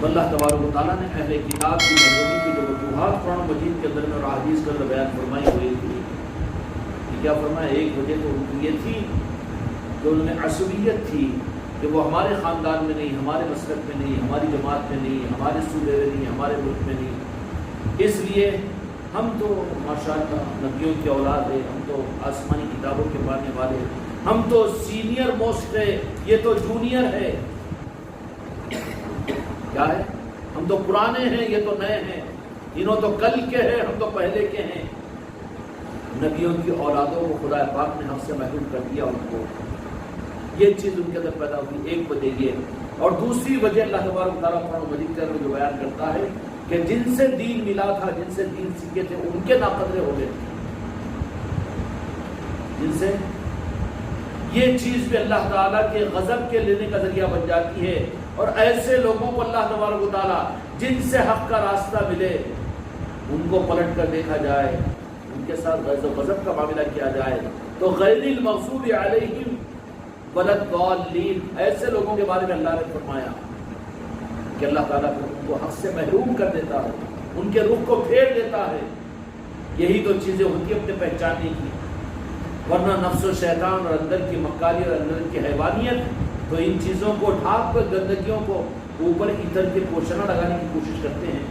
تو اللہ تبارک و تعالیٰ نے اہل کتاب کی مجموعی کی جو وجوہات قرآن مجید کے اندر میں اور احادیث کے اندر بیان فرمائی ہوئی تھی کہ کیا فرمایا، ایک وجہ تو ان کی یہ تھی کہ انہوں نے عصبیت تھی کہ وہ ہمارے خاندان میں نہیں، ہمارے مسلک میں نہیں، ہماری جماعت میں نہیں، ہمارے صوبے میں نہیں، ہمارے ملک میں نہیں، اس لیے ہم تو ماشاءاللہ نبیوں کی اولاد ہے، ہم تو آسمانی کتابوں کے ماننے والے، ہم تو سینئر موسٹ ہے، یہ تو جونیئر ہے۔ کیا ہے؟ ہم تو پرانے ہیں، یہ تو نئے ہیں، انہوں تو کل کے ہیں، ہم تو پہلے کے ہیں۔ نبیوں کی اولادوں کو خدا پاک نے حق سے محروم کر دیا، ان کو یہ چیز ان کے اندر پیدا ہوئی، ایک وجہ یہ۔ اور دوسری وجہ اللہ تبارک و تعالیٰ قرآن مجید کے اندر جو بیان کرتا ہے کہ جن سے دین ملا تھا، جن سے دین سیکھے تھے، ان کے ناقدرے ہو گئے تھے، جن سے یہ چیز بھی اللہ تعالیٰ کے غضب کے لینے کا ذریعہ بن جاتی ہے۔ اور ایسے لوگوں کو اللہ تبارک و تعالیٰ جن سے حق کا راستہ ملے ان کو پلٹ کر دیکھا جائے، ان کے ساتھ غضب و غضب کا معاملہ کیا جائے تو غیر المغضوب علیہم ولا الضالین، ایسے لوگوں کے بارے میں اللہ نے فرمایا کہ اللہ تعالیٰ ان کو حق سے محروم کر دیتا ہے، ان کے رخ کو پھیر دیتا ہے۔ یہی تو چیزیں ہوتی ہیں اپنے پہچاننے کی، ورنہ نفس و شیطان اور اندر کی مکاری اور اندر کی حیوانیت تو ان چیزوں کو ڈھانپ کر گندگیوں کو اوپر ایندھن کے پوشنہ لگانے کی کوشش کرتے ہیں،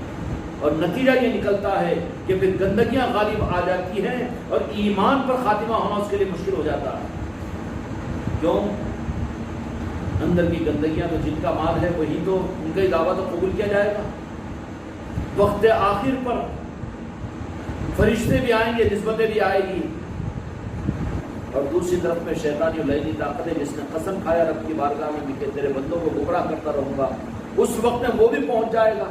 اور نتیجہ یہ نکلتا ہے کہ پھر گندگیاں غالب آ جاتی ہیں اور ایمان پر خاتمہ ہونا اس کے لیے مشکل ہو جاتا ہے۔ کیوں؟ اندر کی گندگیاں تو جن کا مال ہے وہی تو ان کا دعویٰ تو قبول کیا جائے گا۔ وقت آخر پر فرشتے بھی آئیں گے، نسبتیں بھی آئے گی، اور دوسری طرف میں شیطانی اور لعنی طاقت ہے جس نے قسم کھایا رب کی بارگاہ میں کہ تیرے بندوں کو گمراہ کرتا رہوں گا، اس وقت میں وہ بھی پہنچ جائے گا۔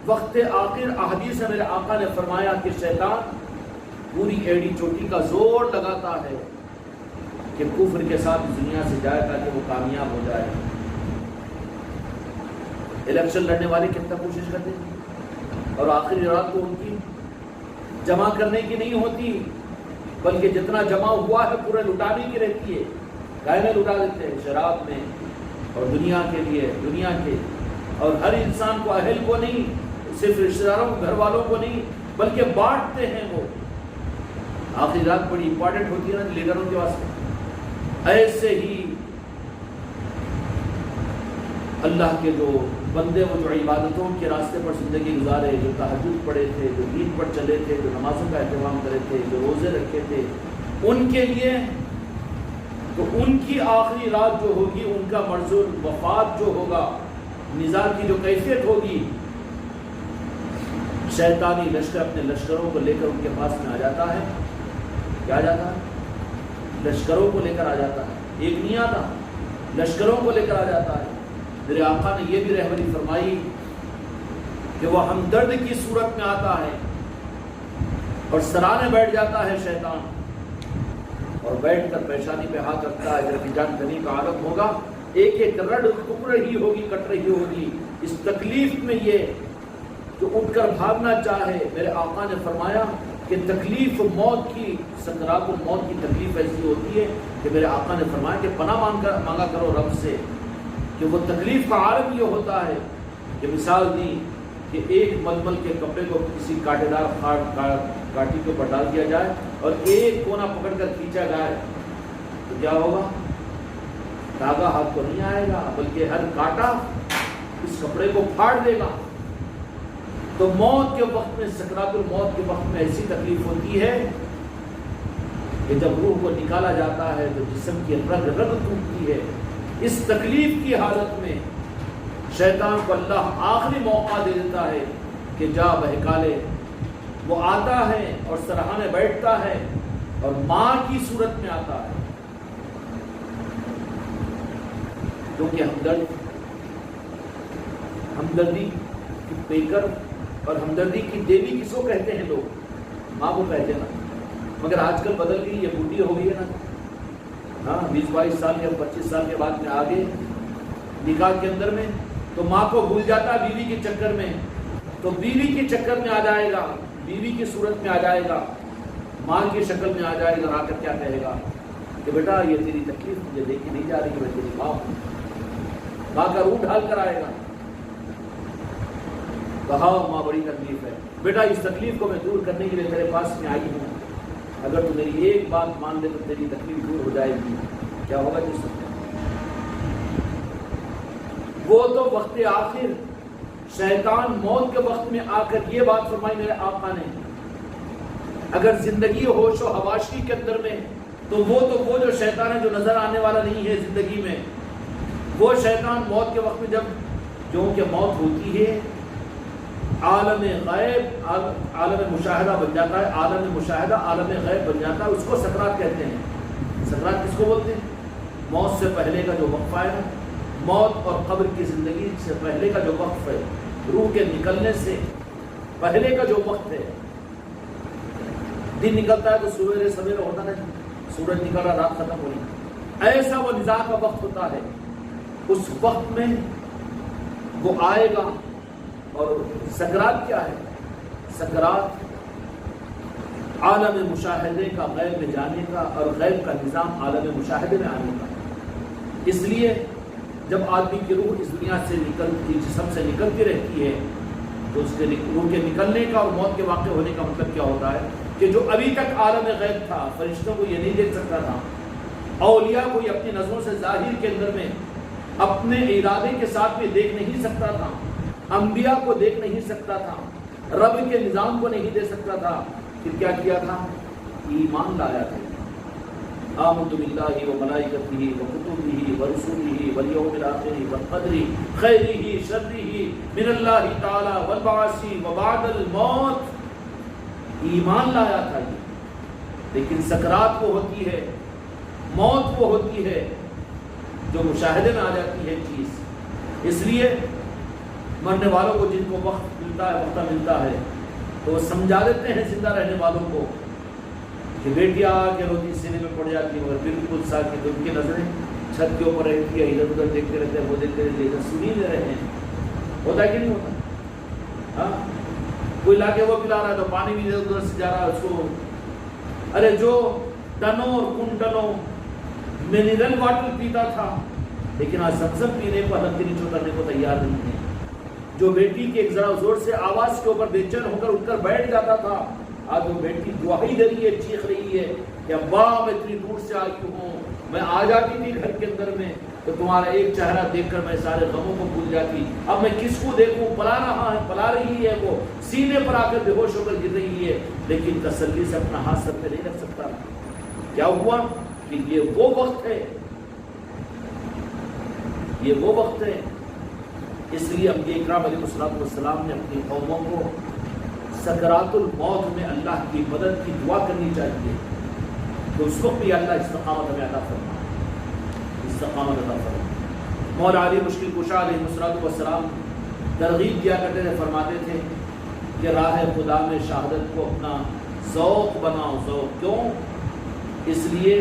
وقت آخر احادیث میں میرے آقا نے فرمایا کہ شیطان پوری ایڑی چوٹی کا زور لگاتا ہے کہ کفر کے ساتھ دنیا سے جائے تاکہ وہ کامیاب ہو جائے۔ الیکشن لڑنے والے کتنا کوشش کرتے ہیں، اور آخری رات کو ان کی جمع کرنے کی نہیں ہوتی، بلکہ جتنا جمع ہوا ہے پورے لٹانے کی رہتی ہے۔ گائے میں لٹا دیتے ہیں، شراب میں، اور دنیا کے لیے، دنیا کے، اور ہر انسان کو، اہل کو نہیں، صرف رشتہ داروں کو، گھر والوں کو نہیں، بلکہ بانٹتے ہیں۔ وہ آخری رات بڑی امپورٹنٹ ہوتی ہے نا لیڈروں کے واسطے۔ ایسے ہی اللہ کے جو بندے، وہ جو عبادتوں کے راستے پر زندگی گزارے، جو تہجد پڑھے تھے، جو دین پر چلے تھے، جو نمازوں کا اہتمام کرے تھے، جو روزے رکھے تھے، ان کے لیے تو ان کی آخری رات جو ہوگی، ان کا مرض الوفات جو ہوگا، نزاع کی جو کیفیت ہوگی، شیطانی لشکر اپنے لشکروں کو لے کر ان کے پاس میں آ جاتا ہے۔ کیا آ جاتا ہے؟ لشکروں کو لے کر آ جاتا ہے، ایک نہیں آتا، لشکروں کو لے کر آ جاتا ہے۔ میرے آقا نے یہ بھی رہبری فرمائی کہ وہ ہمدرد کی صورت میں آتا ہے اور سرانے بیٹھ جاتا ہے شیطان، اور بیٹھ کر پیشانی پہ ہاتھ رکھتا ہے۔ جب جان کنی کا عالم ہوگا، ایک ایک رڈ ٹک رہی ہوگی، کٹ رہی ہوگی، اس تکلیف میں یہ کہ اٹھ کر بھاگنا چاہے۔ میرے آقا نے فرمایا کہ تکلیف موت کی، سکرات الموت کی تکلیف ایسی ہوتی ہے کہ میرے آقا نے فرمایا کہ پناہ مانگا کرو رب سے، کہ وہ تکلیف کا عالم یہ ہوتا ہے کہ مثال دی کہ ایک ململ کے کپڑے کو کسی کانٹے دار کاٹی کے اوپر ڈال دیا جائے اور ایک کونا پکڑ کر کھینچا جائے تو کیا ہوگا؟ دھاگا ہاتھ کو نہیں آئے گا، بلکہ ہر کانٹا اس کپڑے کو پھاڑ دے گا۔ تو موت کے وقت میں، سکرات الموت کے وقت میں ایسی تکلیف ہوتی ہے کہ جب روح کو نکالا جاتا ہے تو جسم کی رگ رگ ٹوٹتی ہے۔ اس تکلیف کی حالت میں شیطان کو اللہ آخری موقع دے دیتا ہے کہ جا بہکا لے۔ وہ آتا ہے اور سرہانے بیٹھتا ہے اور ماں کی صورت میں آتا ہے، کیونکہ ہمدردی کی پیکر اور ہمدردی کی دیوی کس کو کہتے ہیں؟ لوگ ماں کو کہتے ہیں نا، مگر آج کل بدل گئی، یہ بوڑھی ہو گئی ہے نا۔ ہاں 20-22 سال یا 25 سال کے بعد میں آگے نکاح کے اندر میں تو ماں کو بھول جاتا ہے بیوی کے چکر میں، تو بیوی کے چکر میں آ جائے گا، بیوی کی صورت میں آ جائے گا، ماں کی شکل میں آ جائے گا، آ کر کیا کہے گا کہ بیٹا یہ تیری تکلیف مجھے دیکھی نہیں جا رہی، میں تیری ماں ہوں۔ ماں کا روح ڈھال کر آئے گا، کہا ماں بڑی تکلیف ہے، بیٹا اس تکلیف کو میں دور کرنے کے لیے تیرے پاس میں آئی ہوں، اگر تو میری ایک بات مان لے تو تیری تکلیف دور ہو جائے گی۔ کیا ہوگا جس وقت؟ وہ تو وقت آخر شیطان موت کے وقت میں آ کر یہ بات فرمائی میرے آقا نے، اگر زندگی ہوش و حواشی کے اندر میں تو وہ جو شیطان ہے جو نظر آنے والا نہیں ہے زندگی میں، وہ شیطان موت کے وقت میں جب جو کہ موت ہوتی ہے عالم غیب عالم مشاہدہ بن جاتا ہے، عالم مشاہدہ عالم غیب بن جاتا ہے، اس کو سکرات کہتے ہیں۔ سکرات کس کو بولتے ہیں؟ موت سے پہلے کا جو وقفہ ہے، موت اور قبر کی زندگی سے پہلے کا جو وقت ہے، روح کے نکلنے سے پہلے کا جو وقت ہے، دن نکلتا ہے تو سویرے ہوتا ہے، سورج نکلا رات ختم ہو رہی، ایسا وہ نزاع کا وقت ہوتا ہے۔ اس وقت میں وہ آئے گا، اور سکرات کیا ہے؟ سکرات عالم مشاہدے کا غیب میں جانے کا اور غیب کا نظام عالم مشاہدے میں آنے کا۔ اس لیے جب آدمی کی روح اس دنیا سے نکلتی، جسم سے نکلتی رہتی ہے، تو اس کے روح کے نکلنے کا اور موت کے واقع ہونے کا مطلب کیا ہوتا ہے کہ جو ابھی تک عالم غیب تھا، فرشتوں کو یہ نہیں دیکھ سکتا تھا، اولیاء کو یہ اپنی نظروں سے ظاہر کے اندر میں اپنے ارادے کے ساتھ بھی دیکھ نہیں سکتا تھا، انبیاء کو دیکھ نہیں سکتا تھا، رب کے نظام کو نہیں دے سکتا تھا، پھر کیا کیا تھا؟ ایمان لایا تھا۔ آمنت باللہ وملائکتہ وکتبہ ورسلہ والیوم الآخر والقدر خیرہ شرہ من اللہ تعالی والبعث وبعد الموت۔ ایمان لایا تھا یہ، لیکن سکرات وہ ہوتی ہے، موت وہ ہوتی ہے جو مشاہدے میں آ جاتی ہے چیز۔ اس لیے مرنے والوں کو جن کو وقت ملتا ہے، وقت ملتا ہے، تو وہ سمجھا دیتے ہیں زندہ رہنے والوں کو کہ بیٹی آ کے روٹی سینے میں پڑ جاتی ہے، مگر بالکل ساکت، ان کی نظریں چھت کے اوپر رہتی ہے، ادھر ادھر دیکھتے رہتے ہیں، وہ دیکھتے رہتے ہیں، سن ہی رہے ہیں۔ ہوتا ہے کہ نہیں ہوتا؟ ہاں، کوئی لا کے وہ پلا رہا ہے تو پانی بھی ادھر ادھر سے جا رہا ہے اس کو۔ ارے جو ٹنوں اور کنٹنوں منرل واٹر پیتا تھا، لیکن آج زمزم پینے کو حلق کے نیچے اترنے کو تیار نہیں ہے۔ جو بیٹی کے ایک ذرا زور سے آواز کے اوپر بے چین ہو کر اٹھ کر بیٹھ جاتا تھا، آج وہ بیٹی دعائی دے رہی ہے، چیخ رہی ہے کہ ابا میں اتنی دور سے آئی ہوں، میں آ جاتی تھی گھر کے اندر میں تو تمہارا ایک چہرہ دیکھ کر میں سارے غموں کو بھول جاتی، اب میں کس کو دیکھوں؟ پلا رہی ہے، وہ سینے پر آ کر بے ہوش ہو کر گر رہی ہے، لیکن تسلی سے اپنا ہاتھ سر پہ نہیں رکھ سکتا۔ کیا ہوا کہ یہ وہ وقت ہے، یہ وہ وقت ہے۔ اس لیے انبیاء اکرام علیہ الصلوۃ والسلام نے اپنی قوموں کو سکرات الموت میں اللہ کی مدد کی دعا کرنی چاہیے، تو اس وقت بھی اللہ استقامت ہمیں عطا فرمائے، استقامت عطا فرمائے۔ مولا علی مشکل کشا علیہ الصلوۃ والسلام ترغیب دیا کرتے تھے، فرماتے تھے کہ راہ خدا میں شہادت کو اپنا ذوق بناؤ۔ ذوق کیوں؟ اس لیے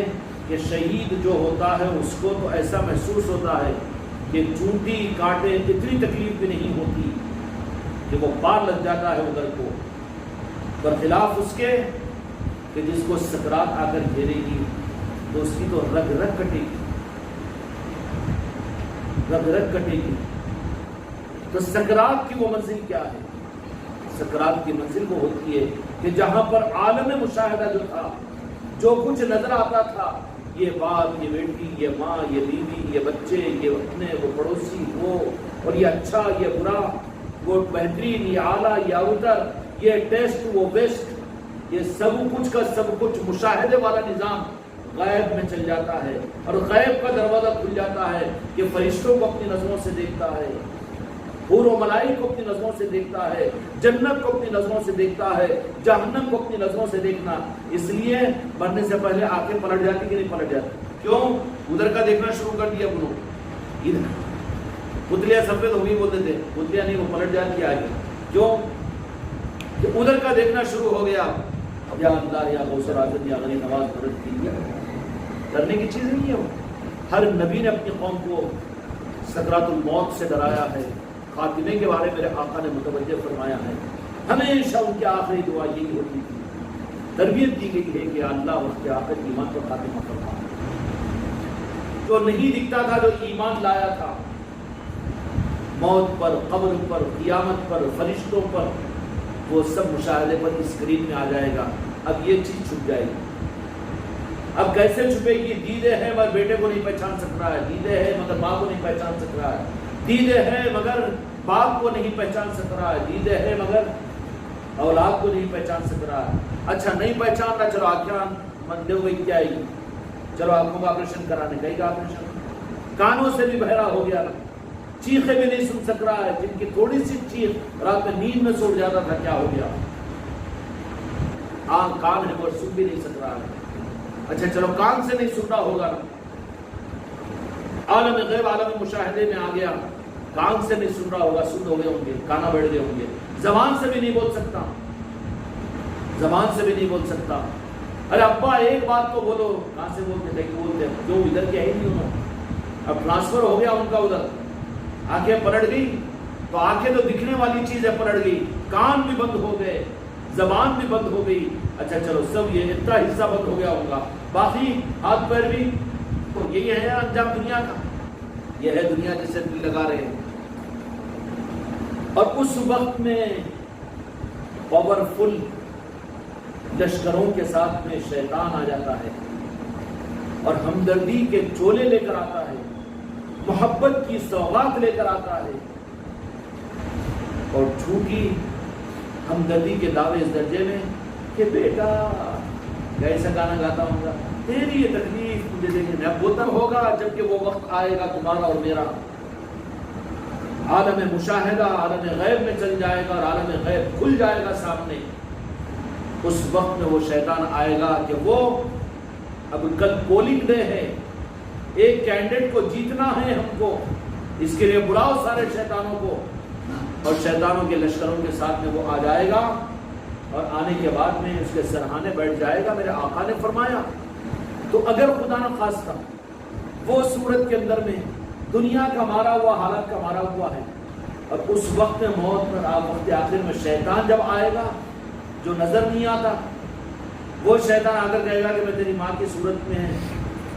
کہ شہید جو ہوتا ہے اس کو تو ایسا محسوس ہوتا ہے کہ چونٹی کانٹے اتنی تکلیف بھی نہیں ہوتی کہ وہ پار لگ جاتا ہے ادھر کو، برخلاف اس کے کہ جس کو سکرات آ کر گھیرے گی تو اس کی تو رگ رگ کٹے گی، رگ رگ کٹے گی۔ تو سکرات کی وہ منزل کیا ہے؟ سکرات کی منزل وہ ہوتی ہے کہ جہاں پر عالم مشاہدہ جو تھا، جو کچھ نظر آتا تھا، یہ باپ، یہ بیٹی، یہ ماں، یہ بیوی، یہ بچے، یہ اپنے، وہ پڑوسی، وہ، اور یہ اچھا، یہ برا، وہ بہترین، یہ اعلیٰ، یہ اوتر، یہ ٹیسٹ، وہ ویسٹ، یہ سب کچھ کا سب کچھ مشاہدے والا نظام غیب میں چل جاتا ہے، اور غیب کا دروازہ کھل جاتا ہے کہ فرشتوں کو اپنی نظروں سے دیکھتا ہے، حور و ملائک کو اپنی نظروں سے دیکھتا ہے، جنت کو اپنی نظروں سے دیکھتا ہے، جہنم کو اپنی نظروں سے دیکھنا۔ اس لیے مرنے سے پہلے آنکھیں پلٹ جاتی کہ نہیں پلٹ جاتی؟ کیوں؟ ادھر کا دیکھنا شروع کر دیا انہوں، ادھر پتلیاں سفید ہو گئی بولتے تھے، پتلیاں نہیں، وہ پلٹ جاتی آگے۔ کیوں؟ کہ ادھر کا دیکھنا شروع ہو گیا، یا اللہ، یا غوث اعظم، یا غنی نواز مدد کی، ڈرنے کی چیز نہیں ہے وہ۔ ہر نبی نے اپنی قوم کو سکرات الموت سے ڈرایا ہے، خاتمے کے بارے میرے آقا نے متوجہ فرمایا ہے، ہمیشہ ان کی آخری دعا یہی ہوتی تھی، تربیت دی گئی ہے کہ اللہ وقت آخر ایمان پر خاتمہ فرما۔ جو نہیں دکھتا تھا، جو ایمان لایا تھا، موت پر، قبر پر، قیامت پر، فرشتوں پر، وہ سب مشاہدے پر اسکرین میں آ جائے گا۔ اب یہ چیز چھپ جائے گی۔ اب کیسے چھپے گی؟ دیدے ہے مگر بیٹے کو نہیں پہچان سک رہا ہے، دیدے ہے مگر ماں کو نہیں پہچان سک رہا ہے، دیدے ہے مگر باپ کو نہیں پہچان سک رہا ہے، دیدے ہے مگر اولاد کو نہیں پہچان سک رہا ہے۔ اچھا نہیں پہچان رہا، چلو آنکھیں مندے ہوئی کیا آئے گی، چلو آنکھوں کا آپریشن کرانے گئی گا آپریشن، کانوں سے بھی بہرا ہو گیا، چیخیں بھی نہیں سن سک رہا ہے، جن کی تھوڑی سی چیخ رات میں نیند میں سو جاتا تھا کیا ہو گیا، کان ہے وہ سن بھی نہیں سک رہا ہے۔ اچھا چلو کان سے نہیں سن رہا ہوگا، عالم غیب عالم مشاہدے میں آ گیا، کان سے نہیں سن رہا ہوگا، سن ہو گئے ہوں گے، کانا بیٹھ گئے ہوں گے، زبان سے بھی نہیں بول سکتا، زبان سے بھی نہیں بول سکتا۔ ارے ابا ایک بات تو بولو، کہاں سے بولتے تھے کہ بولتے جو ادھر کے ہے ہی نہیں انہوں، اب ٹرانسفر ہو گیا ان کا ادھر، آنکھیں پلٹ گئی تو آنکھیں تو دکھنے والی چیز ہے پلٹ گئی، کان بھی بند ہو گئے، زبان بھی بند ہو گئی۔ اچھا چلو سب یہ اتنا حصہ بند ہو گیا ہوگا، باقی ہاتھ پیر بھی، تو یہی ہے انجام دنیا کا، یہ ہے دنیا جسے دل لگا رہے ہیں۔ اور اس وقت میں پاورفل لشکروں کے ساتھ میں شیطان آ جاتا ہے اور ہمدردی کے چولے لے کر آتا ہے، محبت کی سوغات لے کر آتا ہے، اور جھوٹی ہمدردی کے دعوے اس درجے میں کہ بیٹا ایسا گانا گاتا ہوں گا، تیری یہ تکلیف مجھے دیکھنے میں اب ہوتا ہوگا جبکہ وہ وقت آئے گا تمہارا اور میرا، عالم مشاہدہ عالم غیب میں چل جائے گا اور عالم غیب کھل جائے گا سامنے۔ اس وقت میں وہ شیطان آئے گا کہ وہ اب کل پولنگ ڈے ہے، ایک کینڈیڈیٹ کو جیتنا ہے ہم کو، اس کے لیے بلاؤ سارے شیطانوں کو، اور شیطانوں کے لشکروں کے ساتھ میں وہ آ جائے گا، اور آنے کے بعد میں اس کے سرہانے بیٹھ جائے گا۔ میرے آقا نے فرمایا تو اگر خدا نہ خواستہ وہ صورت کے اندر میں دنیا کا مارا ہوا حالت کا مارا ہوا ہے، اور اس وقت میں موت میں وقت آخر میں شیطان جب آئے گا جو نظر نہیں آتا، وہ شیطان آ کر کہے گا کہ میں تیری ماں کی صورت میں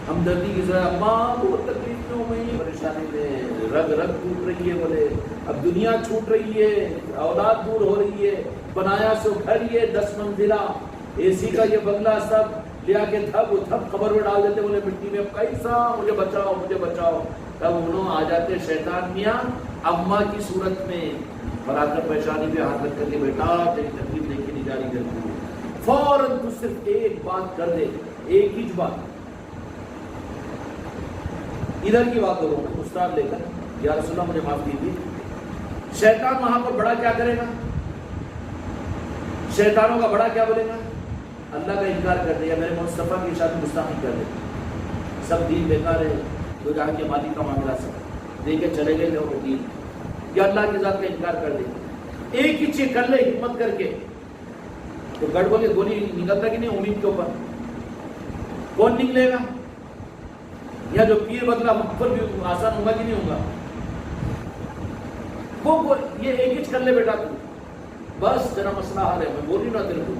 ہمدردی کی ضرورت، ماں بہت تکلیف میں ہو گئی، پریشانی میں رگ رگ ٹوٹ رہی ہے، بولے اب دنیا چھوٹ رہی ہے، اولاد دور ہو رہی ہے، بنایا سو گھر یہ 10 منزلہ اے سی کا یہ بنگلہ سب لیا کے تھب قبر میں ڈال دیتے، بولے مٹی میں، اب کیسا مجھے بچاؤ مجھے بچاؤ، تب انہوں آ جاتے شیطان میاں اماں کی صورت میں، اور آ کر پریشانی پہ ہاتھ رکھ کر کے بیٹا تیری تکلیف دیکھی نہیں جاری کرتی، فوراً تو صرف ایک بات کر دے، ایک ہی بات، ادھر کی بات کرو استاد لے کر، یا رسول اللہ مجھے معاف کیجیے، شیطان وہاں پر بڑا کیا کرے گا، شیطانوں کا بڑا کیا بولے گا، اللہ کا انکار کر دے، یا میرے مصطفیٰ کی اشاعت گستاخی کر دے، سب دین بیکار ہے، تو جہاں کے مالک کا معاملہ سب دے کے چلے گئے لوگ دین، یا اللہ کی ذات کا انکار کر دے، ایک ہی چیز کر لے ہمت کر کے، تو گڑ بولے گولی نکلتا کہ نہیں امید کے اوپر، کون نکلے گا، یا جو پیر بدلا مغفر بھی آسان ہوگا کہ نہیں ہوگا، وہ یہ ایک ہی کر لے بیٹا تو بس تیرا مسئلہ حل ہے، میں بول رہی نا تیرے کو۔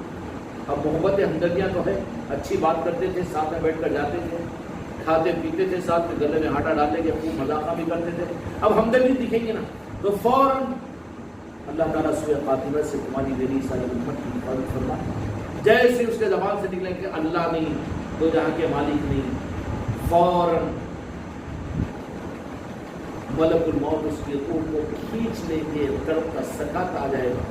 اب محبت ہمدردیاں تو ہے، اچھی بات کرتے تھے، ساتھ میں بیٹھ کر جاتے تھے، کھاتے پیتے تھے، ساتھ میں گلے میں آٹا ڈالتے کے خوب مذاقہ بھی کرتے تھے، اب ہمدردی دکھیں گے نا تو فوراً اللہ تعالیٰ سوئے خاتمہ سے تمہاری میری ساری امت کی حفاظت فرما، جیسے اس کے زبان سے نکلیں کہ اللہ نہیں تو جہاں کے مالک نہیں، فوراً ملک الموت اس کی روح کو کھینچ لیں گے، تڑپ کا سکات آ جائے گا۔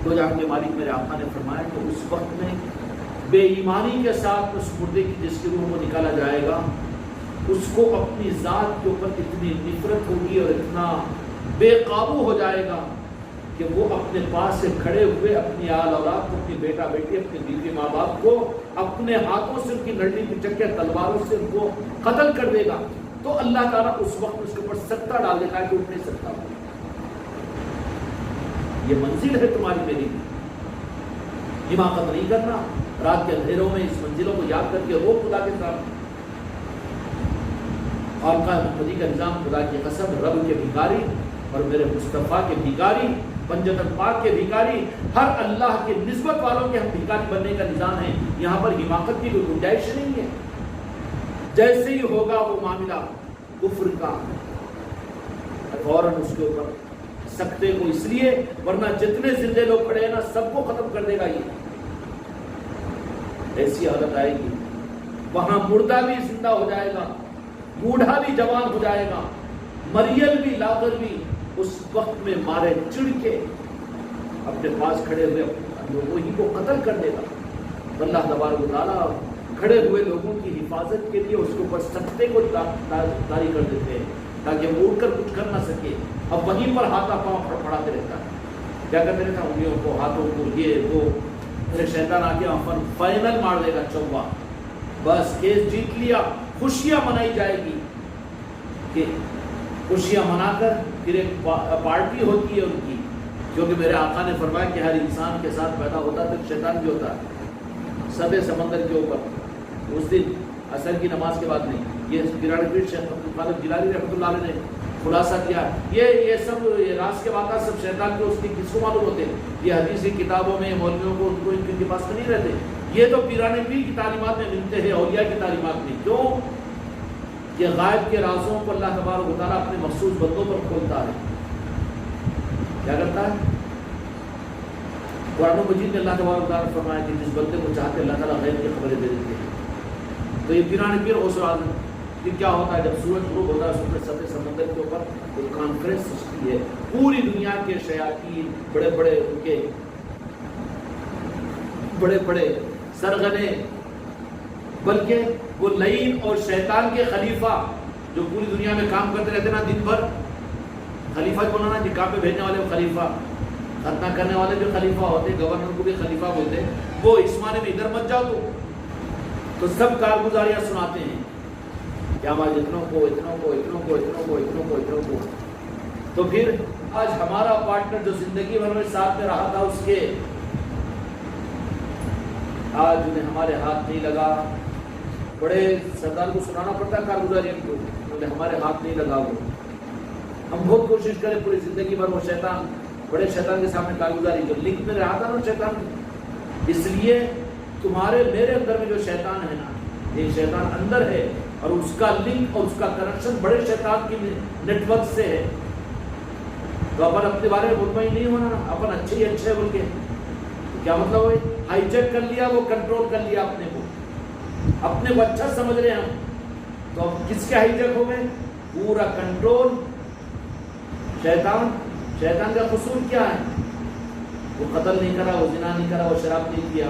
تو جہاں کے مالک میرے آقا نے فرمایا کہ اس وقت میں بے ایمانی کے ساتھ اس مردے کی جس کی روح کو نکالا جائے گا، اس کو اپنی ذات کے اوپر اتنی نفرت ہوگی اور اتنا بے قابو ہو جائے گا کہ وہ اپنے پاس سے کھڑے ہوئے اپنی آل اولاد کو، اپنی بیٹا بیٹی، اپنے بیوی ماں باپ کو اپنے ہاتھوں سے ان کی نڈی پچک کے تلواروں سے ان کو قتل کر دے گا، تو اللہ تعالیٰ اس وقت اس کے اوپر سکتہ ڈال دے گا کہ اٹھ نہیں سکتا۔ یہ منزل ہے تمہاری میری، حماقت نہیں کرنا، رات کے اندھیروں میں اس منزلوں کو یاد کر کے رو خدا کے ساتھ، اور محمدی کا نظام خدا کی قسم رب کے بھکاری اور میرے مصطفیٰ کے بھکاری، پنجتن پاک کے بھکاری، ہر اللہ کے نسبت والوں کے ہم بھکاری بننے کا نظام ہے، یہاں پر حماقت کی کوئی گنجائش نہیں ہے۔ جیسے ہی ہوگا وہ معاملہ کفر کا، فوراً اس کے اوپر سکتے کو، اس لیے ورنہ جتنے زندے لوگ کھڑے ہیں نا سب کو ختم کر دے گا یہ. ایسی حالت آئے گی وہاں مردہ بھی زندہ ہو جائے گا، بوڑھا بھی جوان ہو جائے گا، مریل بھی لاغر بھی اس وقت میں مارے چڑ کے اپنے پاس کھڑے ہوئے لوگوں ہی کو قتل کر دے گا. اللہ تبارک و تعالیٰ کھڑے ہوئے لوگوں کی حفاظت کے لیے اس کے اوپر سکتے کو جاری کر دیتے ہیں تاکہ وہ اڑ کر کچھ کر نہ سکے. اب وہیں پر ہاتھا پاؤں پڑھاتے رہتا ہے. کیا کرتے رہتا ہے؟ انگلیوں کو، ہاتھوں کو، یہ وہ. میرے شیطان آ کے وہاں پر فائنل مار دے گا چوبا. بس کیس جیت لیا. خوشیاں منائی جائے گی کہ خوشیاں منا کر پھر ایک پارٹی ہوتی ہے ان کی، کیونکہ میرے آقا نے فرمایا کہ ہر انسان کے ساتھ پیدا ہوتا ہے تو شیطان بھی ہوتا ہے. سطح سمندر کے اوپر اس دن عصر کی نماز کے بعد نہیں، یہ گراڑ پیر شیخ عبدالقادر جیلانی رحمۃ اللہ علیہ نے خلاصہ کیا. یہ سب راز کے واقعات سب شیطان کے اس کی کس کو معلوم ہوتے ہیں؟ یہ حدیثی کتابوں میں مولویوں کو ان کو ان کے پاس نہیں رہتے. یہ تو پیران پیر کی تعلیمات میں ملتے ہیں، اولیاء کی تعلیمات میں. کیوں؟ یہ غائب کے رازوں کو اللہ تبارک و تعالیٰ اپنے مخصوص بندوں پر کھولتا ہے. کیا کرتا ہے؟ قرآن مجید میں اللہ تبارک و تعالیٰ نے فرمایا کہ جس بندے کو چاہتے اللہ تعالیٰ غیب کی خبریں دے دیتے ہیں. تو یہ پیران پیر غوث اعظم کہ کیا ہوتا ہے جب سورج غروب ہوتا ہے اس میں سطح سمندر کے اوپر ایک کانفرنس ہوتی ہے. پوری دنیا کے شیاطین، بڑے بڑے ان کے بڑے بڑے سرغنے، بلکہ وہ لعین اور شیطان کے خلیفہ جو پوری دنیا میں کام کرتے رہتے نا دن بھر. خلیفہ بولا نا جی، کام پہ بھیجنے والے خلیفہ، ختنہ کرنے والے بھی خلیفہ ہوتے، گورنر کو بھی خلیفہ بولتے. وہ اس معنی میں ادھر مت جاؤ تو سب کارگزاریاں سناتے ہیں. کیا بات؟ اتنوں کو اتنوں کو اتنوں کو اتنوں کو اتنوں کو اتنوں کو. تو پھر آج ہمارا پارٹنر جو زندگی بھر میں ساتھ میں رہا تھا اس کے آج انہیں ہمارے ہاتھ نہیں لگا. بڑے سردار کو سنانا پڑتا ہے کارگزاری کو، انہیں ہمارے ہاتھ نہیں لگا. وہ ہم بہت کوشش کریں پوری زندگی بھر وہ شیطان، بڑے شیطان کے سامنے کارگزاری جو لنک میں رہا تھا نا شیطان. اس لیے تمہارے میرے اندر میں جو شیطان ہے نا، ایک شیطان اندر ہے اور اس کا لنک اور اس کا کنیکشن بڑے شیطان کی نیٹ ورک سے ہے. تو اپن اپنے بارے میں مطمئن نہیں ہونا، اپن اچھے ہی اچھے بول کے کیا مطلب ہوئی؟ ہائی جیک کر لیا، وہ کنٹرول کر لیا اپنے کو اچھا سمجھ رہے ہیں ہم. تو اب کس کے ہائی جیک ہو گئے؟ پورا کنٹرول شیطان کا قصور کیا ہے؟ وہ قتل نہیں کرا، وہ زنا نہیں کرا، وہ شراب نہیں کیا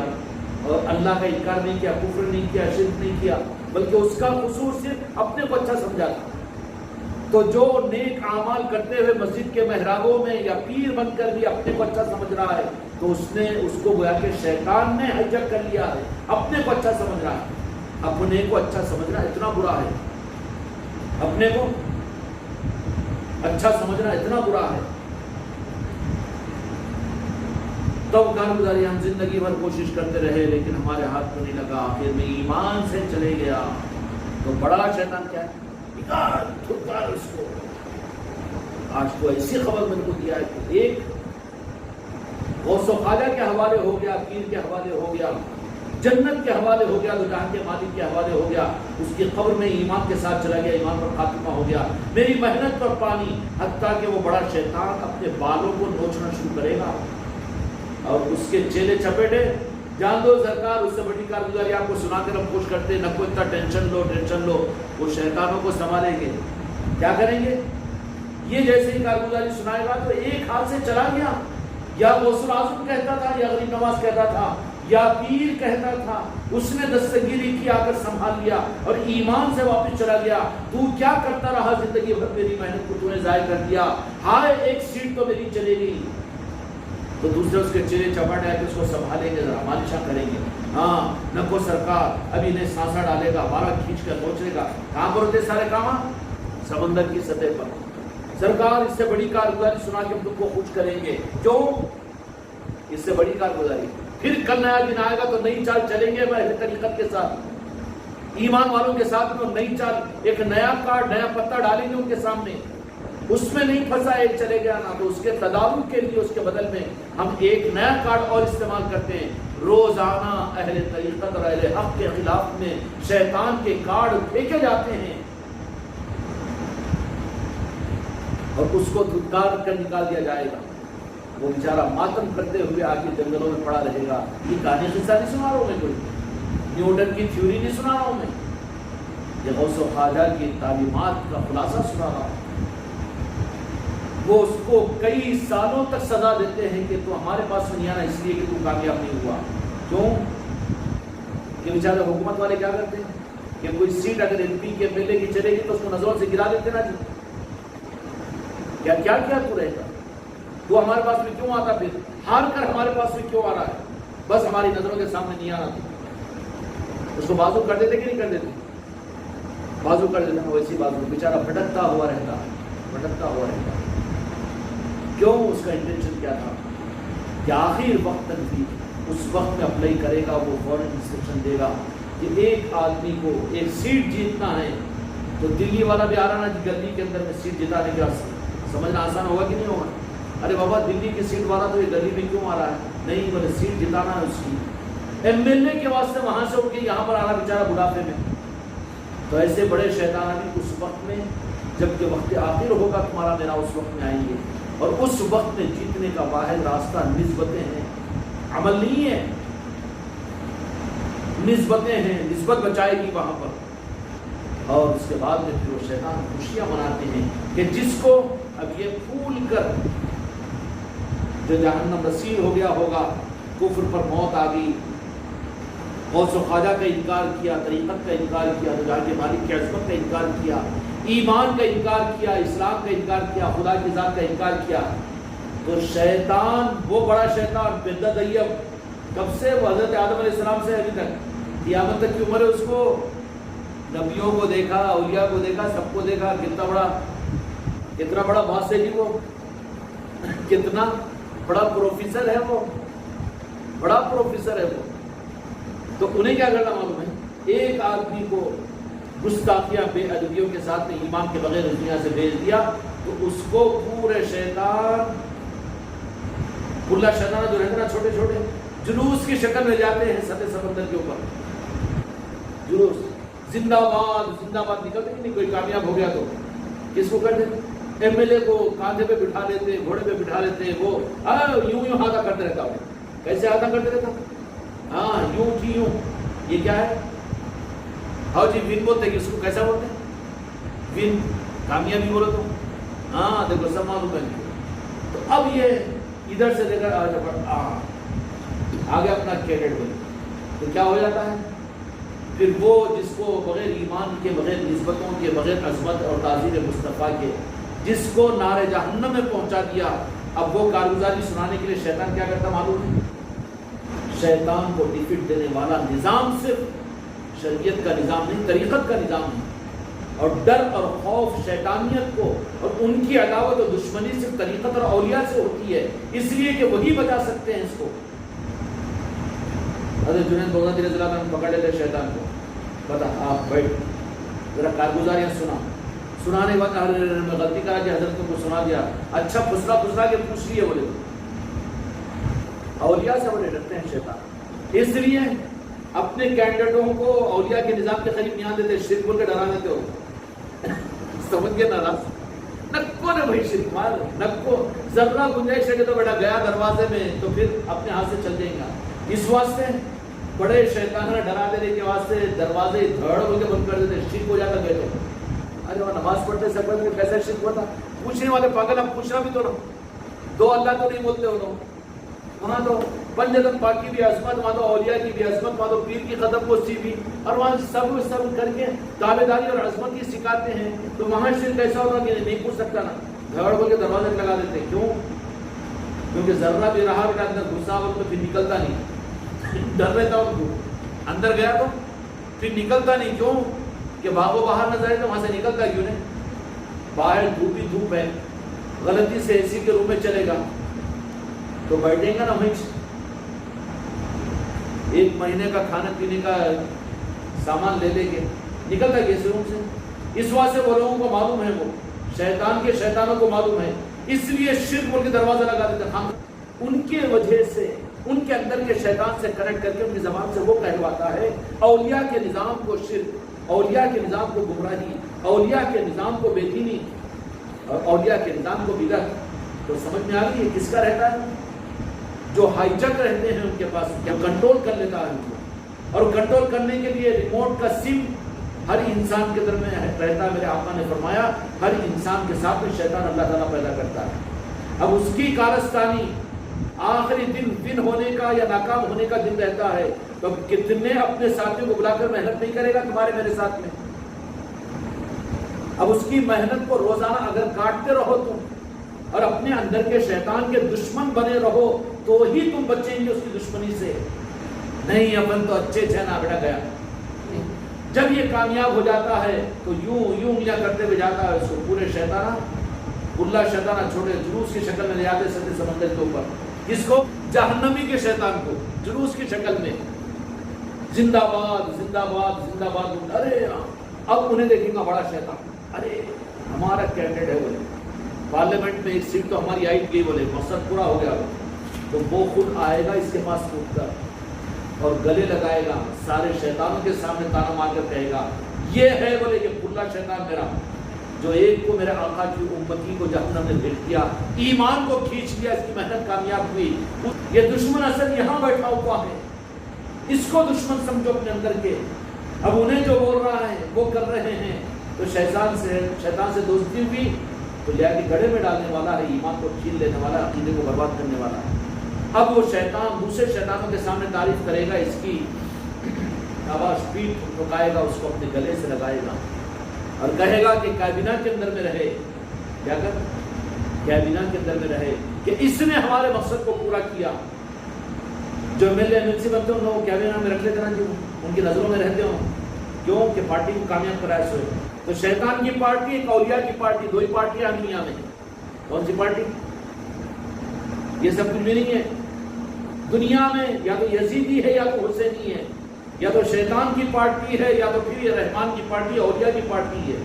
اور اللہ کا انکار نہیں کیا، کفر نہیں کیا، شرک نہیں کیا، بلکہ اس کا قصور صرف اپنے کو اچھا سمجھا تھا. تو جو نیک اعمال کرتے ہوئے مسجد کے محرابوں میں یا پیر بن کر بھی اپنے کو اچھا سمجھ رہا ہے تو اس کو گویا کہ شیطان نے ہائیجیک کر لیا ہے. اپنے کو اچھا سمجھ رہا ہے. اپنے کو اچھا سمجھنا اتنا برا ہے، اپنے کو اچھا سمجھنا اتنا برا ہے. تب کارگزاری ہم زندگی بھر کوشش کرتے رہے لیکن ہمارے ہاتھ کو نہیں لگا. آخر میں ایمان سے چلے گیا. تو بڑا شیطان کیا ہے؟ اس کو آج کو ایسی خبر میرے کو دیا ہے کہ ایک غوث و خواجہ کے حوالے ہو گیا، پیر کے حوالے ہو گیا، جنت کے حوالے ہو گیا، جہاں کے مالک کے حوالے ہو گیا. اس کی قبر میں ایمان کے ساتھ چلا گیا، ایمان پر خاتمہ ہو گیا. میری محنت پر پانی، حتیٰ کہ وہ بڑا شیطان اپنے بالوں کو نوچنا شروع کرے گا اور اس کے چیلے چپیٹے. جان دو سرکار اس سے بڑی کارگزاری آپ کو سنا کر ہم خوش کرتے ہیں، نہ کوئی اتنا ٹینشن لو. وہ شیطانوں کو سنبھالیں گے. کیا کریں گے؟ یہ جیسے ہی کارگزاری سنائے گا تو ایک ہاتھ سے چلا گیا. یا غوث اعظم کہتا تھا، یا غریب نواز کہتا تھا، یا پیر کہتا تھا، اس نے دستگیری کی، آ کر سنبھال لیا اور ایمان سے واپس چلا گیا. تو کیا کرتا رہا زندگی بھر؟ میری محنت کو تو نے ضائع کر دیا. ہائے ایک سیٹ تو میری چلے گئی. تو دوسرے اس کے چہرے چپاٹ آئے کہ اس کو سنبھالیں گے، ذرا مالشاں کریں گے. ہاں نکو سرکار ابھی انہیں سانسا ڈالے گا، بارہ کھینچ کر پہنچے گا. کہاں پر ہوتے سارے کام؟ سمندر کی سطح پر. سرکار اس سے بڑی کارگزاری سنا کے ہم تم کو خوش کریں گے. کیوں؟ اس سے بڑی کارگزاری. پھر کل نیا دن آئے گا تو نئی چال چلیں گے اہل طریقت کے ساتھ، ایمان والوں کے ساتھ میں نئی چال، ایک نیا کارڈ، نیا پتہ ڈالیں گے ان کے سامنے. اس میں نہیں پھنسا ایک چلے گیا نا، تو اس کے تدارک کے لیے اس کے بدل میں ہم ایک نیا کارڈ اور استعمال کرتے ہیں. روزانہ اہل طریقت اور اہل حق کے خلاف میں شیطان کے کارڈ پھینکے جاتے ہیں. اور اس کو دھتکار کر نکال دیا جائے گا. وہ بیچارہ ماتم کرتے ہوئے آ کے جنگلوں میں پڑا رہے گا. یہ کہانی قصہ نہیں سنا رہا ہوں میں، کوئی نیوٹن کی تھیوری نہیں سنا رہا ہوں میں، یہ غوث و خواجہ کی تعلیمات کا خلاصہ سنا رہا ہوں. وہ اس کو کئی سالوں تک سزا دیتے ہیں کہ تو ہمارے پاس نہیں آنا اس لیے کہ تو کامیاب نہیں ہوا. کیوں کہ بیچارے حکومت والے کیا کرتے ہیں کہ کوئی سیٹ اگر ایم پی کے MLA کی چلے گی تو اس کو نظروں سے گرا دیتے نا. جی کیا کیا کیا تو رہے گا، وہ ہمارے پاس میں کیوں آتا، پھر ہار کر ہمارے پاس میں کیوں آ رہا ہے، بس ہماری نظروں کے سامنے نہیں آنا تھا. اس کو بازو کر دیتے کہ نہیں کر دیتے، بازو کر دیتے. ویسی بازو بیچارہ بھٹکتا ہوا رہتا ہے، بھٹکتا ہوا رہتا ہے. کیوں؟ اس کا انٹینشن کیا تھا کہ آخر وقت تک بھی اس وقت میں اپلائی کرے گا، وہ فوراً انسٹرکشن دے گا کہ ایک آدمی کو ایک سیٹ جیتنا ہے تو دلی والا بھی آ رہا نا گلی کے اندر میں سیٹ جتانے کا سمجھنا آسان ہوگا کہ نہیں ہوگا. ارے بابا دلی کی سیٹ والا تو یہ گلی میں کیوں آ رہا ہے، نہیں بولے سیٹ جتانا ہے اس کی. MLA کے واسطے وہاں سے اٹھ کے یہاں پر آ رہا بیچارہ بڑھاپے میں. تو ایسے بڑے شیطان بھی اس وقت میں جب کہ وقت آخر ہوگا تمہارا میرا اس وقت میں آئیں گے. اور اس وقت میں جیتنے کا واحد راستہ نسبتیں ہیں، عمل نہیں ہے، نسبتیں ہیں. نسبت بچائے گی وہاں پر. اور اس کے بعد میں پھر وہ شیطان خوشیاں مناتے ہیں کہ جس کو اب یہ پھول کر جو جہنم رسید ہو گیا ہوگا، کفر پر موت آ گئی، غوث و خواجہ کا انکار کیا، طریقت کا انکار کیا، رجاء کے مالک کی عظمت کا انکار کیا، ایمان کا انکار کیا، اسلام کا انکار کیا، خدا کی ذات کا انکار کیا، تو شیطان وہ بڑا شیطان پیدا طیب کب سے، وہ حضرت آدم علیہ السلام سے ابھی تک قیامت تک کی عمر ہے. اس کو نبیوں کو دیکھا، اولیاء کو دیکھا، سب کو دیکھا. کتنا بڑا باس ہے جی، وہ کتنا بڑا پروفیسر ہے، وہ بڑا پروفیسر ہے وہ. تو انہیں کیا کرنا معلوم ہے، ایک آدمی کو گستاخیاں بے ادبیوں کے ساتھ میں ایمان کے بغیر اس دنیا سے بھیج دیا تو اس کو پورے شیطان کھلا شیطان جو رہتے نا چھوٹے چھوٹے جلوس کی شکل میں جاتے ہیں سطح سمندر کے اوپر. جلوس زندہ باد زندہ باد نکلتے کہ نہیں. کوئی کامیاب ہو گیا تو کس کو کر دیتے، MLA کو کاندھے پہ بٹھا لیتے، گھوڑے پہ بٹھا لیتے. وہ یوں ہاتھا کرتے رہتا ہوں. کیسے ہاتھا کرتے رہتا، ہاں یوں کی یوں. یہ کیا ہے، ہاؤ جی ون بولتے کہ اس کو کیسا بولتے ہیں، ون کامیابی بولو تو. ہاں دیکھو سب معلوم ہے. تو اب یہ ادھر سے لے کر آگے اپنا کیڈٹ بنے تو کیا ہو جاتا ہے، پھر وہ جس کو بغیر ایمان کے، بغیر نسبتوں کے، بغیر عظمت اور تعظیم مصطفیٰ کے، جس کو نار جہنم میں پہنچا دیا، اب وہ کارگزاری سنانے کے لیے شیطان کیا کرتا معلوم ہے، شیطان کو ٹکٹ دینے والا نظام صرف شریعت کا نظام نہیں، طریقت کا نظام ہے. اور ڈر اور خوف شیطانیت کو اور ان کی عداوت اور دشمنی صرف طریقت اور اولیاء سے ہوتی ہے، اس لیے کہ وہی بچا سکتے ہیں اس کو. حضرت جنید بغدادی رضی اللہ عنہ پکڑ لیتے شیطان کو، بتا آپ بیٹھ ذرا کارگزاریاں سنانے کے بعد میں غلطی کرا کہ حضرت کو سنا دیا، اچھا پھسلا کے پوچھ لیے. بولے اولیاء سے بڑے ڈرتے ہیں شیطان، اس لیے اپنے کینڈیڈیٹوں کو اولیاء کے نظام کے قریب نہیں آنے دیتے، شرک بول کے ڈرا دیتے ہو. سمجھ گئے ناراض نکو نے بھائی شرک مار نکو، ذرا گنجائش ہے کہ تو بیٹا گیا دروازے میں تو پھر اپنے ہاتھ سے چل جائے گا. اس واسطے بڑے شیطان ڈرا دینے کے واسطے دروازے دھڑ بول کے بند کر دیتے، شرک ہو جاتا. کہتے ارے وہ نماز پڑھتے سب میں کیسا شرک ہوتا، پوچھنے والے پاگل، اب پوچھنا بھی تو نہ، دو اللہ تو نہیں بولتے ہو لوگ وہاں تو پنجتن پاک کی بھی عظمت، وہاں تو اولیاء کی بھی عظمت، وہاں تو پیر کی قدم پوشی بھی، اور وہاں سب کر کے تابعداری اور عظمت کی سکھاتے ہیں. تو وہاں شرک ایسا ہوتا کہ نہیں پوچھ سکتا نا، دھڑ بول کے دروازے لگا دیتے. کیوں؟ کیونکہ ذرہ بھی رہا بیٹا اندر گھسا ہو تو پھر نکلتا نہیں، ڈر رہتا ان کو. اندر گیا تو پھر نکلتا نہیں. کیوں کہ بھاگو باہر نہ جائے تو وہاں سے نکلتا کیوں نہیں. باہر دھوپ ہی دھوپ ہے، غلطی سے AC کے روم میں چلے گا تو بیٹھیں گا نا وہیں، ایک مہینے کا کھانے پینے کا سامان لے لے کے نکلتا ہے اس روم سے. اس واسطے وہ لوگوں کو معلوم ہے، وہ شیطان کے شیطانوں کو معلوم ہے، اس لیے شرک بول کے دروازہ لگا دیتے. ہم ان کے وجہ سے ان کے اندر کے شیطان سے کنیکٹ کر کے ان کی زبان سے وہ کہلواتا ہے اولیاء کے نظام کو شرک، اولیاء کے نظام کو گمراہی، اولیاء کے نظام کو بے دینی. اور اولیاء کے نظام کو بگڑ تو سمجھ میں آ گئی ہے کس کا رہتا ہے؟ جو ہائی جک رہتے ہیں ان کے پاس کیا کنٹرول کر لیتا ہے ان کو، اور کنٹرول کرنے کے لیے ریموٹ کا سم ہر انسان کے درمیان رہتا ہے۔ میرے آقا نے فرمایا ہر انسان کے ساتھ میں شیطان اللہ تعالیٰ پیدا کرتا ہے۔ اب اس کی کارستانی آخری دن ہونے کا یا ناکام ہونے کا دن رہتا ہے، تو کتنے اپنے ساتھیوں کو بلا کر محنت نہیں کرے گا تمہارے میرے ساتھ میں؟ اب اس کی محنت کو روزانہ اگر کاٹتے رہو تم اور اپنے اندر کے شیطان کے دشمن بنے رہو تو ہی تم بچیں گے اس کی دشمنی سے۔ نہیں اپن تو اچھے نا بیٹا گیا۔ جب یہ کامیاب ہو جاتا ہے تو یوں کرتے ہوئے جاتا ہے، اس کو پورے شیطانہ اللہ شیطانہ چھوڑے جلوس کی شکل میں لے آتے ستے سمندر کے اوپر، کس کو؟ جہنمی کے شیطان کو جلوس کی شکل میں، زندہ باد زندہ باد زندہ باد۔ ارے اب انہیں دیکھیں گا بڑا شیطان، ارے ہمارا کینڈیڈیٹ ہے بولے پارلیمنٹ میں ایک سیٹ تو ہماری آئی گئی، بولے مقصد پورا ہو گیا، تو وہ خود آئے گا اس کے پاس کود کر اور گلے لگائے گا، سارے شیطانوں کے سامنے تانا مار کر کہے گا یہ ہے بولے یہ پلا شیطان میرا، جو ایک کو میرے آقا کی امتی کو جہنم نے بھیج دیا، ایمان کو کھینچ لیا، اس کی محنت کامیاب ہوئی۔ یہ دشمن اصل یہاں بیٹھا ہوا ہے، اس کو دشمن سمجھو اپنے اندر کے۔ اب انہیں جو بول رہا ہے وہ کر رہے ہیں، تو شیطان سے دوستی بھی تو لیا کے گڑھے میں ڈالنے والا ہے، ایمان کو چھین لینے والا، عقیدے کو برباد کرنے والا ہے۔ اب وہ شیطان دوسرے شیطانوں کے سامنے تعریف کرے گا، اس کی آواز پیٹ رکائے گا، اس کو اپنے گلے سے لگائے گا اور کہے گا کہ کابینہ کے اندر میں رہے، کیا کر کابینہ کے اندر میں رہے کہ اس نے ہمارے مقصد کو پورا کیا۔ جو M L A M C بنتے ہیں وہ کابینہ میں رکھ لیتے ہیں، جو ان کی نظروں میں رہتے ہوں، کیوں کہ پارٹی کو کامیاب کرایا سوئے۔ تو شیطان کی پارٹی ایک اولیاء کی پارٹی، دو ہی پارٹیاں دنیا میں، کون سی پارٹی؟ یہ سب کچھ بھی نہیں ہے دنیا میں، یا تو یزیدی ہے یا تو حسینی ہے، یا تو شیطان کی پارٹی ہے یا تو پھر یہ رحمان کی پارٹی، اولیاء کی پارٹی ہے۔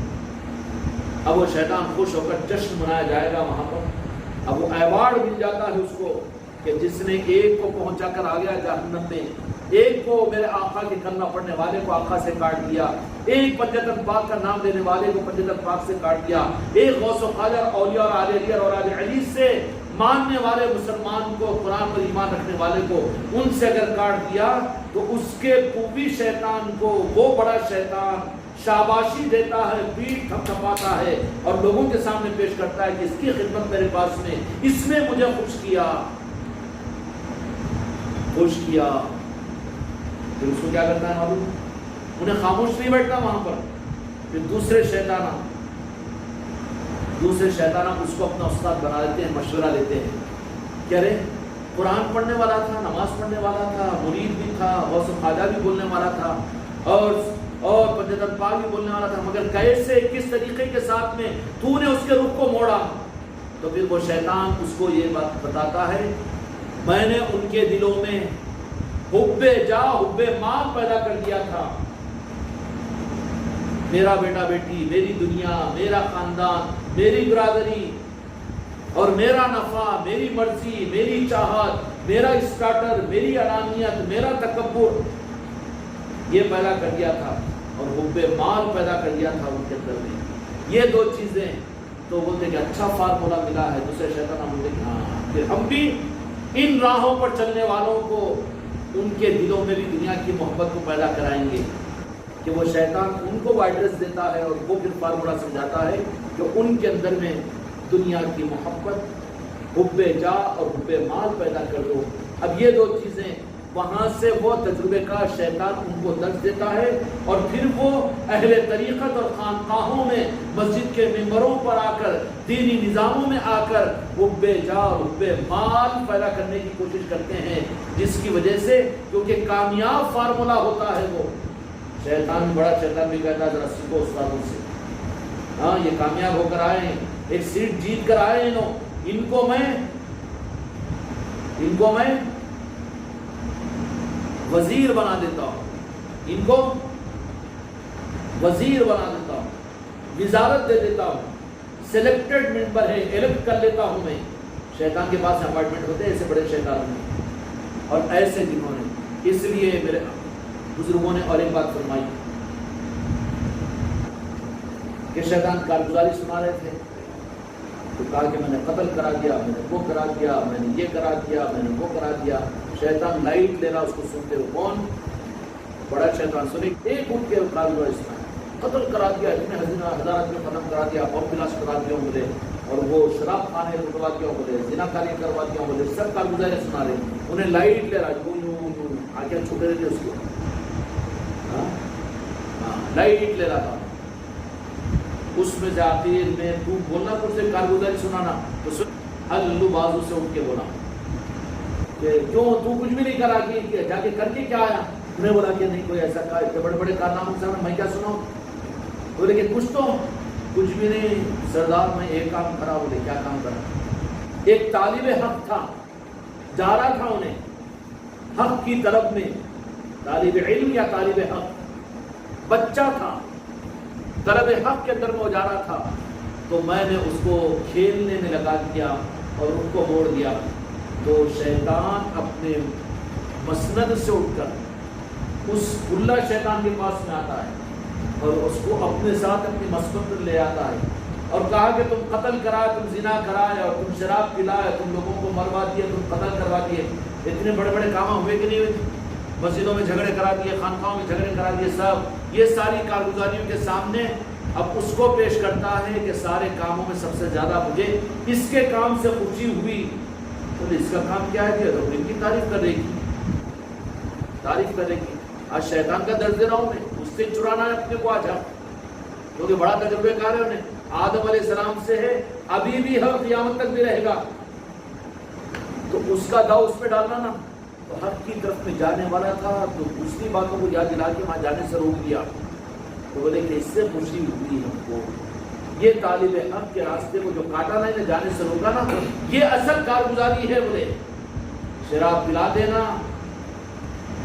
اب وہ شیطان خوش ہو کر جشن منایا جائے گا وہاں پر، اب وہ ایوارڈ مل جاتا ہے اس کو کہ جس نے ایک کو پہنچا کر آ گیا جہنم میں، ایک کو میرے آقا کے کلمہ پڑھنے والے کو آقا سے کاٹ دیا، ایک پنجتن پاک کا نام لینے والے کو پنجتن پاک سے کاٹ دیا، ایک غوث و خواجہ اولیاء اور آل علی اور آل علی سے ماننے والے مسلمان کو، قرآن پر ایمان رکھنے والے کو، ان سے اگر کاٹ دیا تو اس کے پوپی شیطان کو وہ بڑا شیطان شاباشی دیتا ہے، پیٹھ تھپتھپاتا ہے اور لوگوں کے سامنے پیش کرتا ہے کہ اس کی خدمت میرے پاس میں، اس نے مجھے خوش کیا۔ پھر اس کو کیا کرتا ہے معلوم؟ انہیں خاموش نہیں بیٹھتا وہاں پر، پھر دوسرے شیطانہ اس کو اپنا استاد بنا لیتے ہیں، مشورہ لیتے ہیں کہ ارے قرآن پڑھنے والا تھا، نماز پڑھنے والا تھا، مرید بھی تھا، غوث و خواجہ بھی بولنے والا تھا، اور پنجتن پاک بھی بولنے والا تھا، مگر کیسے کس طریقے کے ساتھ میں تو نے اس کے رخ کو موڑا؟ تو پھر وہ شیطان اس کو یہ بات بتاتا ہے، میں نے ان کے دلوں میں حب جا حب مال پیدا کر دیا تھا، میرا بیٹا بیٹی، میری دنیا، میرا خاندان، میری برادری اور میرا نفع، میری مرضی، میری چاہت، میرا اسٹارٹر، میری انانیت، میرا تکبر، یہ پیدا کر دیا تھا اور حب مال پیدا کر دیا تھا ان کے اندر میں۔ یہ دو چیزیں تو بولتے کہ اچھا فارمولا ملا ہے، دوسرے شیطان بولتے کہ ہاں، پھر ہم بھی ان راہوں پر چلنے والوں کو ان کے دلوں میں بھی دنیا کی محبت کو پیدا کرائیں گے کہ وہ شیطان ان کو ایڈریس دیتا ہے اور وہ پھر فارمولا سمجھاتا ہے کہ ان کے اندر میں دنیا کی محبت، حب جا اور حب مال پیدا کر دو۔ اب یہ دو چیزیں وہاں سے وہ تجربے کا شیطان ان کو درس دیتا ہے، اور پھر وہ اہل طریقت اور خانقاہوں میں مسجد کے ممبروں پر آ کر، دینی نظاموں میں آ کر حب جا اور حب مال پیدا کرنے کی کوشش کرتے ہیں، جس کی وجہ سے کیونکہ کامیاب فارمولا ہوتا ہے وہ شیطان، بڑا شیطان بھی کہتا ہے ذرا سیکھو استادوں سے، ہاں یہ کامیاب ہو کر آئے ہیں، ایک سیٹ جیت کر آئے ہیں، ان کو میں وزیر بنا دیتا ہوں، ان کو وزیر بنا دیتا ہوں، وزارت دے دیتا ہوں، سلیکٹڈ ممبر ہے، الیکٹ کر لیتا ہوں میں۔ شیطان کے پاس اپارٹمنٹ ہوتے ہیں ایسے بڑے شیطانوں میں اور ایسے جنہوں نے، اس لیے میرے بزرگوں نے اور ایک بات فرمائی کہ شیطان کارگزاری سنا رہے تھے تو کہا کہ میں نے قتل کرا دیا، میں نے وہ کرا دیا، میں نے یہ کرا دیا، میں نے وہ کرا دیا۔ شیطان لائٹ لے رہا، اس کو سنتے ہو کون؟ بڑا شیطان۔ سنی ایک اٹھ کے کارگو اسلام قتل کرا دیا، اتنے ہزار آدمی ختم کرا دیا، بم بلاس کرا دیا بولے، اور وہ شراب کھانے رکوا دیا بولے، زنا کاری کروا دیا بولے، سب کارگزاریں سنا رہے۔ انہیں لائٹ لے رہا، آگے چھوٹے رہتے اس کو، لائٹ لے رہا تھا۔ اس میں سے آخر میں تو بولنا تو اسے کارگزاری سنانا، تو ہلو بازو سے اٹھ کے بولا کہ کیوں تو کچھ بھی نہیں کرا، کہ جا کے کر کے کیا آیا؟ انہیں بولا کہ نہیں کوئی ایسا بڑے بڑے کارناموں سے میں کیا سناؤں؟ بولے کہ کچھ تو کچھ بھی نہیں سردار، میں ایک کام کرا۔ بولے کیا کام کرا؟ ایک طالب حق تھا، جا رہا تھا انہیں حق کی طرف میں، طالب علم یا طالب حق بچہ تھا، طلب حق کے اندر میں وہ جا رہا تھا، تو میں نے اس کو کھیلنے میں لگا دیا اور ان کو موڑ دیا۔ تو شیطان اپنے مسند سے اٹھ کر اس اللہ شیطان کے پاس میں آتا ہے اور اس کو اپنے ساتھ اپنی مسند پر لے آتا ہے اور کہا کہ تم قتل کرائے، تم زنا کرائے، اور تم شراب پلائے، تم لوگوں کو مروا دیے، تم قتل کروا دیے۔ اتنے بڑے بڑے کام ہوئے کہ نہیں ہوئے؟ مسجدوں میں جھگڑے کرا دیے، خانقاہوں میں جھگڑے کرا دیے، سب یہ ساری کارگزاریوں کے سامنے اب اس کو پیش کرتا ہے کہ سارے کاموں میں سب سے زیادہ مجھے اس کے کام سے خوشی ہوئی۔ تو اس کا کام کیا ہے کہ ان کی تعریف کرے گی، تعریف کرے گی۔ آج شیطان کا درد دے رہا ہوں میں، اس سے چرانا ہے اپنے کو آج، کیونکہ بڑا تجربے کار ہے انہیں، آدم علیہ السلام سے ہے، ابھی بھی ہے، قیامت تک بھی رہے گا۔ تو اس کا داؤ اس پہ ڈالنا نا، تو حق کی طرف میں جانے والا تھا، تو دوسری باتوں کو یاد دلا کے وہاں جانے سے روک دیا۔ تو بولے کہ اس سے خوشی ہوئی ہم کو، یہ طالب حق کے راستے کو جو کاٹا نا، انہیں جانے سے روکا نا، یہ اصل کارگزاری ہے۔ بولے شراب پلا دینا،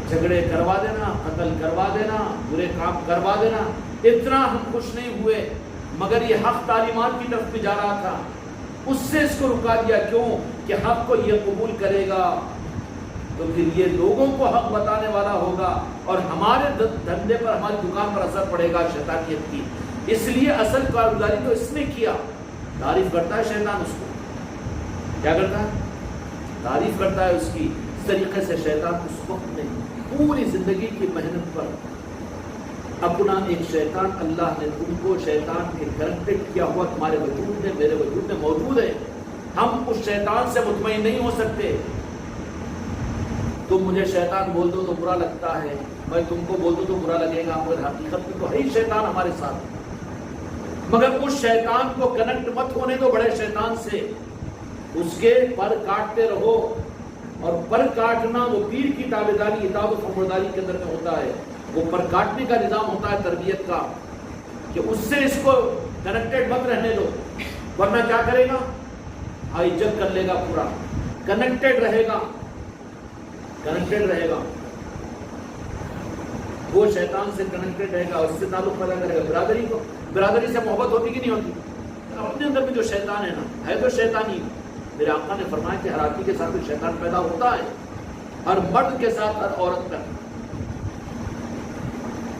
جھگڑے کروا دینا، قتل کروا دینا، برے کام کروا دینا، اتنا ہم خوش نہیں ہوئے، مگر یہ حق تعلیمات کی طرف میں جا رہا تھا، اس سے اس کو رکا دیا۔ کیوں کہ حق کو یہ قبول کرے گا تو پھر یہ لوگوں کو حق بتانے والا ہوگا اور ہمارے دھندے پر، ہماری دکان پر اثر پڑے گا شیطانیت کی۔ اس لیے اصل کارگزاری تو اس نے کیا۔ تعریف کرتا ہے شیطان اس کو، کیا کرتا ہے؟ تعریف کرتا ہے اس کی۔ اس طریقے سے شیطان اس وقت میں پوری زندگی کی محنت پر اپنا ایک شیطان، اللہ نے تم کو شیطان کے کنیکٹ کیا ہوا تمہارے وجود میں، میرے وجود میں موجود ہے۔ ہم اس شیطان سے مطمئن نہیں ہو سکتے۔ تم مجھے شیطان بول دو تو برا لگتا ہے، میں تم کو بول دوں تو برا لگے گا، مگر حقیقت میں تو ہے ہی شیطان ہمارے ساتھ۔ مگر اس شیطان کو کنیکٹ مت ہونے دو بڑے شیطان سے، اس کے پر کاٹتے رہو۔ اور پر کاٹنا وہ پیر کی تابعداری، اطاعت و فرمانبرداری کے اندر میں ہوتا ہے۔ وہ پر کاٹنے کا نظام ہوتا ہے تربیت کا، کہ اس سے اس کو کنیکٹڈ مت رہنے دو، ورنہ کیا کرے گا؟ ہائی جگ کر لے گا پورا۔ کنیکٹڈ رہے گا، کنیکٹڈ رہے گا، وہ شیطان سے کنیکٹڈ رہے گا، اس سے تعلق پیدا کرے گا۔ برادری کو، برادری سے محبت ہوتی کہ نہیں ہوتی؟ اپنے اندر میں جو شیطان ہے نا، ہے تو شیطانی۔ میرے آقا نے فرمایا کہ ہر آدمی کے ساتھ شیطان پیدا ہوتا ہے، ہر مرد کے ساتھ، ہر عورت کا۔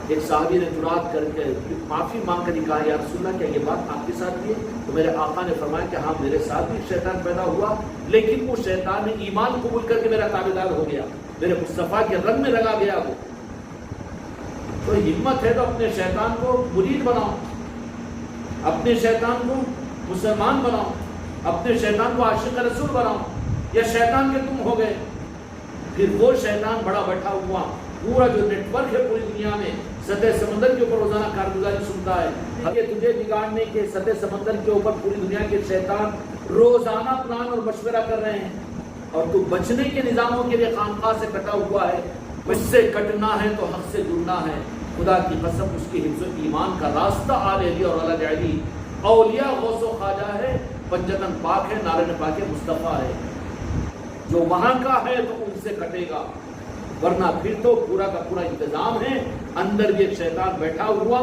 ایک صحابی نے جرات کر کے معافی مانگ کر کہا، یا رسول اللہ کیا یہ بات آپ کے ساتھ بھی ہے؟ تو میرے آقا نے فرمایا کہ ہاں میرے ساتھ بھی شیطان پیدا ہوا، لیکن وہ شیطان نے ایمان قبول کر کے میرا تابعدار ہو گیا، میرے مصطفیٰ کے رنگ میں لگا گیا وہ۔ تو ہمت ہے تو اپنے شیطان کو مرید بناؤ، اپنے شیطان کو مسلمان بناؤ، اپنے شیطان کو عاشق رسول بناؤ، یا شیطان کے تم ہو گئے، پھر وہ شیطان بڑا بیٹھا ہوا پورا جو نیٹ ورک ہے پوری دنیا میں، سطح سمندر کے اوپر روزانہ کارگزاری سنتا ہے کہ تجھے بگاڑنے کے سطح سمندر کے اوپر پوری دنیا کے شیطان روزانہ پلان اور مشورہ کر رہے ہیں، اور تو بچنے کے نظاموں کے لیے خانقاہ سے کٹا ہوا ہے۔ اس سے کٹنا ہے تو حق سے جڑنا ہے۔ خدا کی قسم اس کی حفظ و ایمان کا راستہ آل علی اور اولاد علی اولیاء غوث و خواجہ ہے، پنجتن پاک ہے، نارن پاک مصطفیٰ ہے۔ جو وہاں کا ہے تو ان سے کٹے گا، ورنہ پھر تو پورا کا پورا انتظام ہے، اندر بھی ایک شیطان بیٹھا ہوا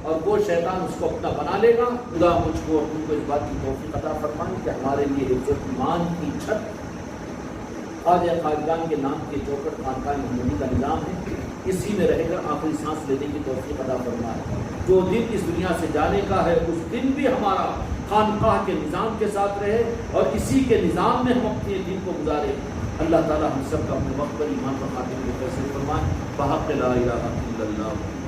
اور وہ شیطان اس کو اپنا بنا لے گا۔ خدا مجھ کو اور تم کو اس بات کی توفیق عطا فرمائے کہ ہمارے لیے حفظ و ایمان کی چھت خواجہ خواجگان کے نام کے چوکٹ خانقاہ محمودی کا نظام ہے، اسی میں رہ کر آخری سانس لینے کی توفیق عطا فرمائے۔ جو دن اس دنیا سے جانے کا ہے اس دن بھی ہمارا خانقاہ کے نظام کے ساتھ رہے اور اسی کے نظام میں ہم اپنے دن کو گزارے۔ اللہ تعالی ہم سب کا اپنے وقت پر ایمان پر خاتمے کو فیصل فرمائے۔ بحق لا الہ الا اللہ۔